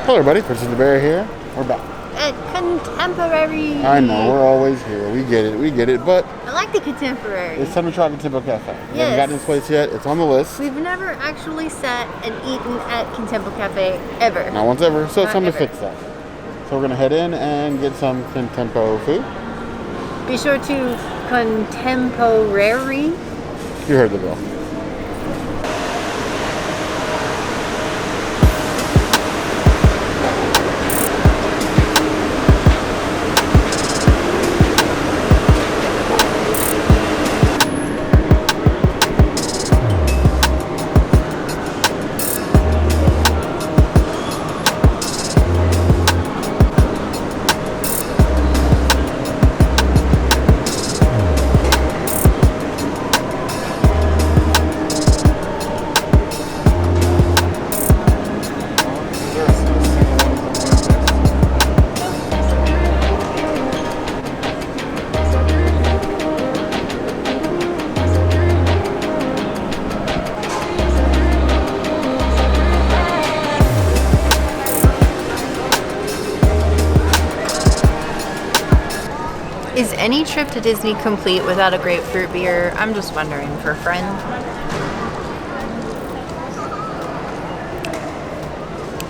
Hello everybody, Princess the Bear here. We're back. At Contemporary. I know, we're always here. We get it, but I like the Contemporary. it's time to try Contempo Cafe. We Yes. haven't gotten this place yet. It's on the list. We've never actually sat and eaten at Contempo Cafe ever. Not once ever, so it's Not time to ever. fix that. So we're gonna head in and get some Contempo food. Be sure to Contemporary. You heard the bill. Is any trip to Disney complete without a grapefruit beer? I'm just wondering for a friend.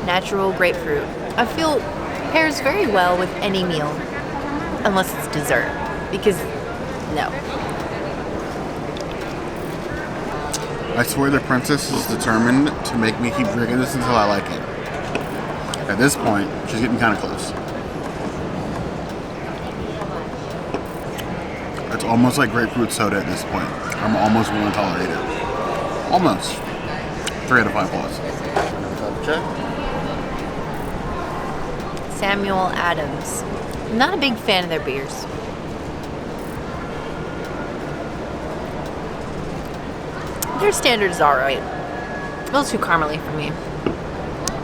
Natural grapefruit. I feel pairs very well with any meal, unless it's dessert, because no. I swear the princess is determined to make me keep drinking this until I like it. At this point, she's getting kind of close. It's almost like grapefruit soda at this point. I'm almost willing to tolerate it. Almost. 3 out of 5 plus. Check. Samuel Adams. I'm not a big fan of their beers. Their standard is alright. A little too caramely for me.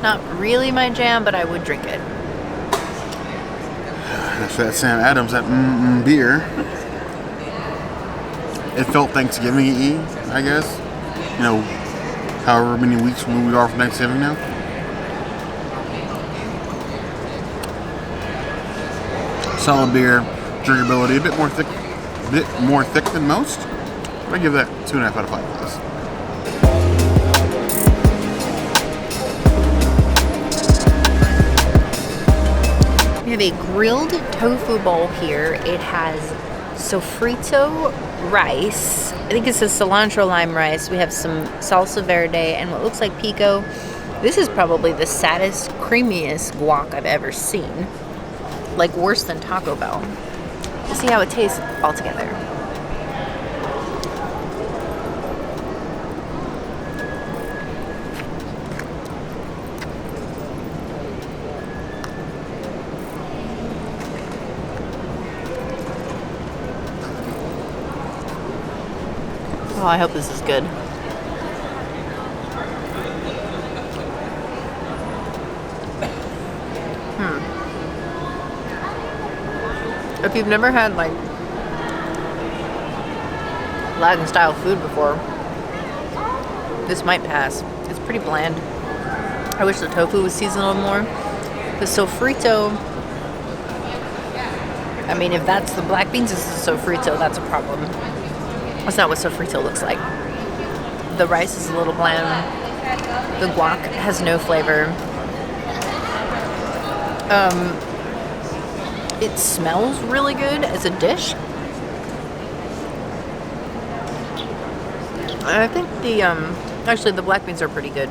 Not really my jam, but I would drink it. That's that Sam Adams, that beer. It felt Thanksgiving-y, I guess. You know, however many weeks we are from Thanksgiving now. Solid beer, drinkability, a bit more thick than most. I give that 2.5 out of 5 plus. We have a grilled tofu bowl here. It has Sofrito rice. I think it's a cilantro lime rice. We have some salsa verde and what looks like pico. This is probably the saddest, creamiest guac I've ever seen. Like worse than Taco Bell. Let's see how it tastes all together. Oh, I hope this is good. If you've never had like Latin style food before, this might pass. It's pretty bland. I wish the tofu was seasoned a little more. The sofrito, I mean, if that's the black beans, this is sofrito, that's a problem. That's not what sofrito looks like. The rice is a little bland. The guac has no flavor. It smells really good as a dish. I think actually the black beans are pretty good.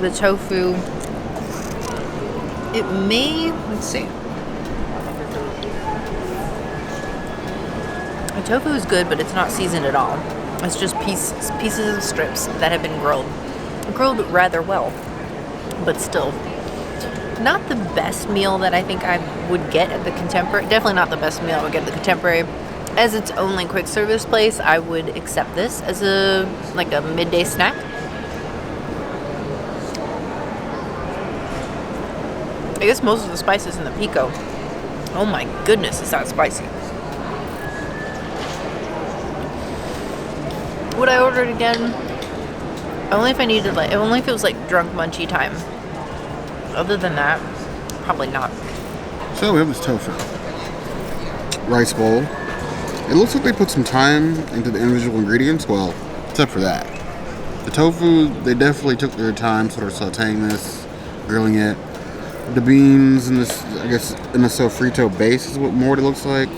The tofu, it may, let's see. The tofu is good, but it's not seasoned at all. It's just pieces of strips that have been grilled rather well, but still not the best meal that I think I would get at the Contemporary. Definitely not the best meal I would get at the Contemporary. As its only quick service place, I would accept this as a midday snack. I guess most of the spices in the Pico. Oh my goodness, is that spicy. Would I order it again? Only if I needed, only if it was like drunk munchy time. Other than that, probably not. So we have this tofu rice bowl. It looks like they put some time into the individual ingredients. Well, except for that. The tofu, they definitely took their time sort of sauteing this, grilling it. The beans and this, I guess, in the Sofrito base is what more it looks like.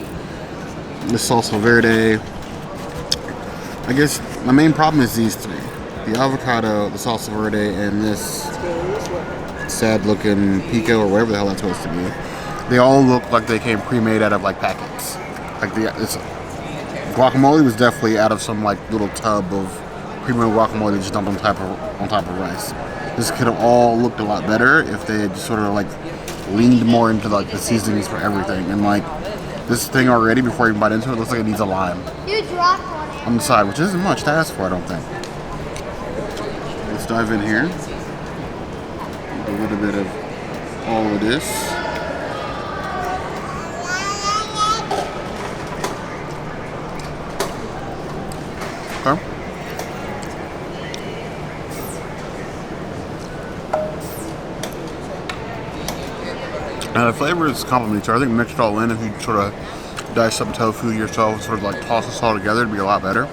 The salsa verde. I guess my main problem is these three. The avocado, the salsa verde, and this sad looking pico or whatever the hell that's supposed to be. They all look like they came pre-made out of like packets. Like this guacamole was definitely out of some like little tub of pre-made guacamole just dumped on top of rice. This could have all looked a lot better if they had just sort of like leaned more into like the seasonings for everything. And like this thing already, before you bite into it, looks like it needs a lime You dropped one on the side, which isn't much to ask for, I don't think. Let's dive in here. A little bit of all of this. Okay. Now the flavors complement each other. I think mixed all in, if you sort of dice up tofu yourself and sort of like toss this all together, it'd be a lot better.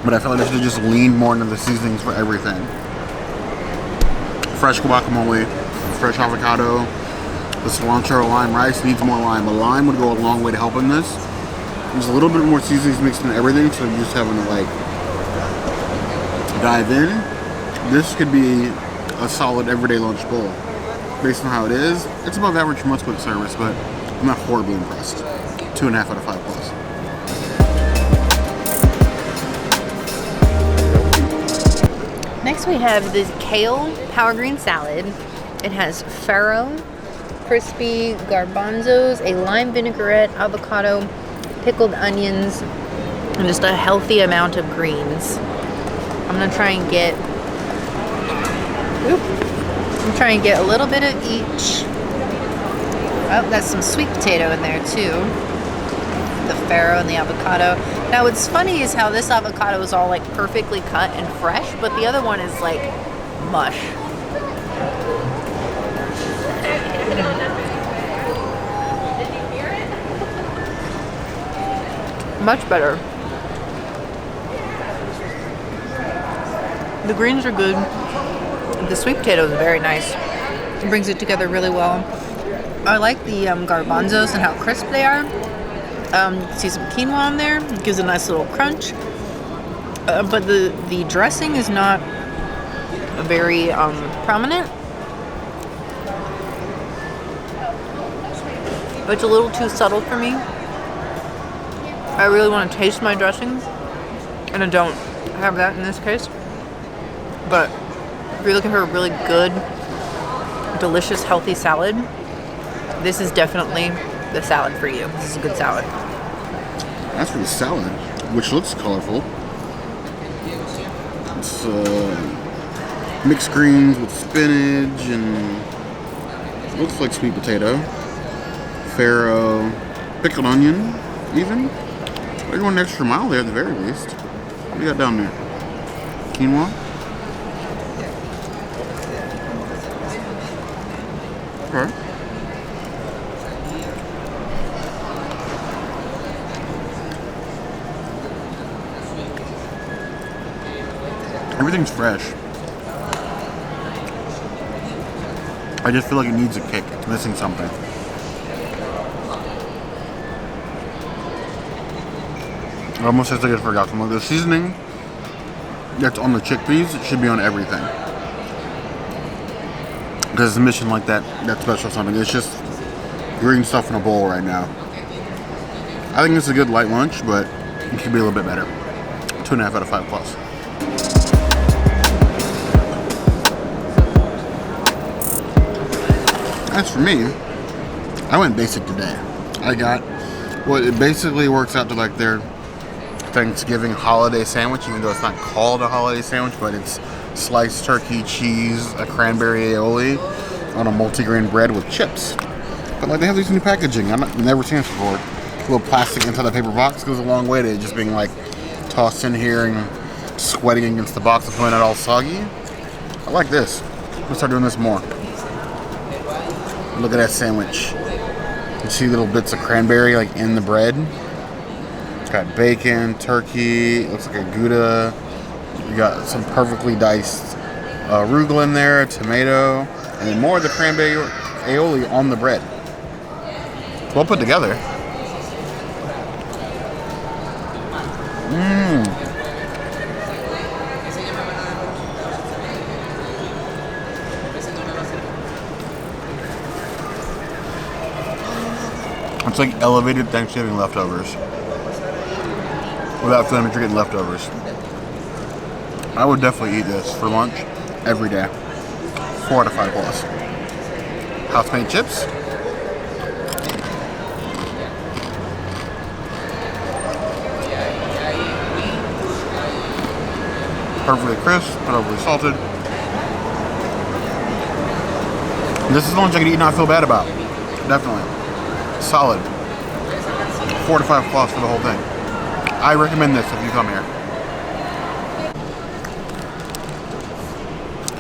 But I feel like they should have just leaned more into the seasonings for everything. Fresh guacamole, fresh avocado, the cilantro lime rice needs more lime. A lime would go a long way to helping this. There's a little bit more seasonings mixed in everything, so you're just having to like dive in. This could be a solid everyday lunch bowl. Based on how it is, it's above average for most quick service, but I'm not horribly impressed. 2.5 out of 5 plus. Next we have this kale power green salad. It has farro, crispy garbanzos, a lime vinaigrette, avocado, pickled onions, and just a healthy amount of greens. I'm gonna try and get a little bit of each. Oh, that's some sweet potato in there too. The farro and the avocado. Now what's funny is how this avocado is all like perfectly cut and fresh, but the other one is like mush. Much better. The greens are good. The sweet potato is very nice. It brings it together really well. I like the garbanzos and how crisp they are. See some quinoa on there. It gives a nice little crunch. But the dressing is not very prominent. It's a little too subtle for me. I really want to taste my dressings, and I don't have that in this case. But if you're looking for a really good, delicious, healthy salad, this is definitely the salad for you. This is a good salad. That's for the salad, which looks colorful. It's mixed greens with spinach and looks like sweet potato, farro, pickled onion, even. They're going an extra mile there at the very least. What do you got down there? Quinoa? Okay. Everything's fresh. I just feel like it needs a kick. It's missing something. It almost tastes like it's forgot something. The seasoning that's on the chickpeas, it should be on everything. Because it's missing like that special something. It's just green stuff in a bowl right now. I think it's a good light lunch, but it could be a little bit better. 2.5 out of 5 plus. As for me, I went basic today. I got what it basically works out to like their Thanksgiving holiday sandwich, even though it's not called a holiday sandwich, but it's sliced turkey, cheese, a cranberry aioli on a multigrain bread with chips. But like they have these new packaging. I've never seen this before. A little plastic inside the paper box goes a long way to it just being like tossed in here and sweating against the box and feeling it all soggy. I like this. Let's start doing this more. Look at that sandwich. You see little bits of cranberry like in the bread. It's got bacon, turkey, looks like a Gouda. You got some perfectly diced arugula in there, tomato, and then more of the cranberry aioli on the bread. Well put together. It's like elevated Thanksgiving leftovers. Without feeling like you're getting leftovers. I would definitely eat this for lunch every day. 4 out of 5 plus. House-made chips. Perfectly crisp, perfectly salted. And this is lunch I could eat and not feel bad about. Definitely. Solid. 4 to 5 plus for the whole thing. I recommend this if you come here.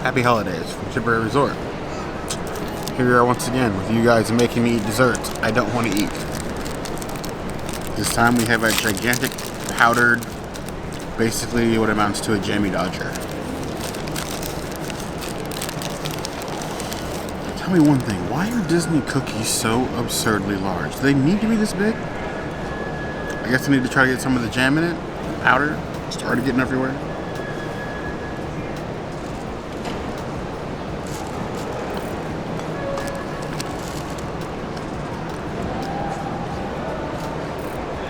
Happy holidays from Cheddar Resort. Here we are once again with you guys making me eat dessert I don't want to eat. This time we have a gigantic powdered, basically what amounts to a jammy dodger. Tell me one thing, why are Disney cookies so absurdly large? Do they need to be this big? I guess I need to try to get some of the jam in it. Powder. Started getting everywhere.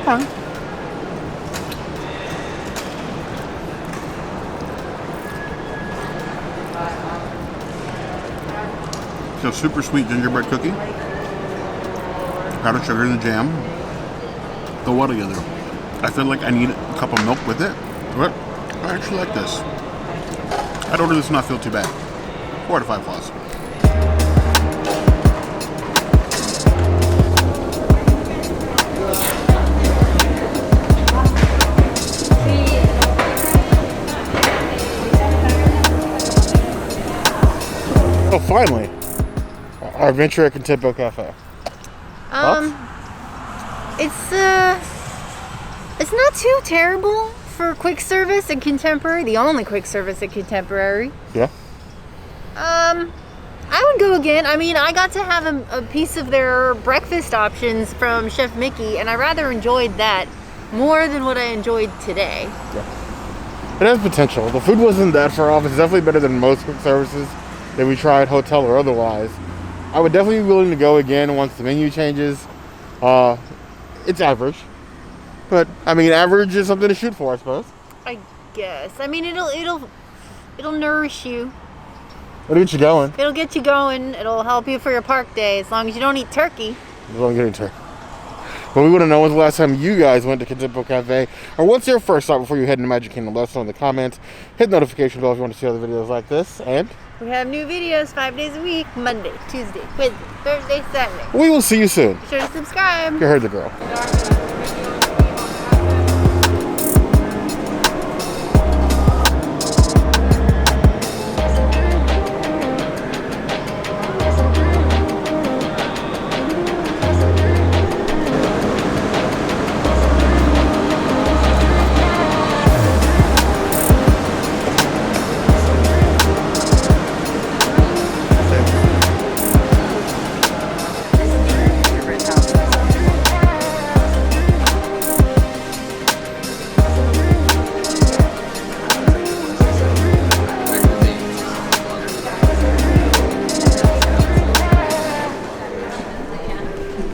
Fine. So super sweet gingerbread cookie. Powdered sugar in the jam. The what together. I feel like I need a cup of milk with it, but I actually like this. I'd order this and not feel too bad. 4 to 5 plus. Oh, finally. Our adventure at Contempo Cafe. It's not too terrible for quick service at Contemporary. The only quick service at Contemporary. Yeah. I would go again. I mean, I got to have a piece of their breakfast options from Chef Mickey, and I rather enjoyed that more than what I enjoyed today. Yeah. It has potential. The food wasn't that far off. It's definitely better than most quick services that we tried, hotel or otherwise. I would definitely be willing to go again once the menu changes. It's average. But, I mean, average is something to shoot for, I suppose. I guess. I mean, it'll nourish you. It'll get you going. It'll get you going. It'll help you for your park day, as long as you don't eat turkey. You don't get any turkey. But we want to know when's the last time you guys went to Contempo Cafe, or what's your first stop before you head into Magic Kingdom? Let us know in the comments. Hit the notification bell if you want to see other videos like this, and we have new videos 5 days a week: Monday, Tuesday, Wednesday, Thursday, Saturday. We will see you soon. Be sure to subscribe. You heard the girl.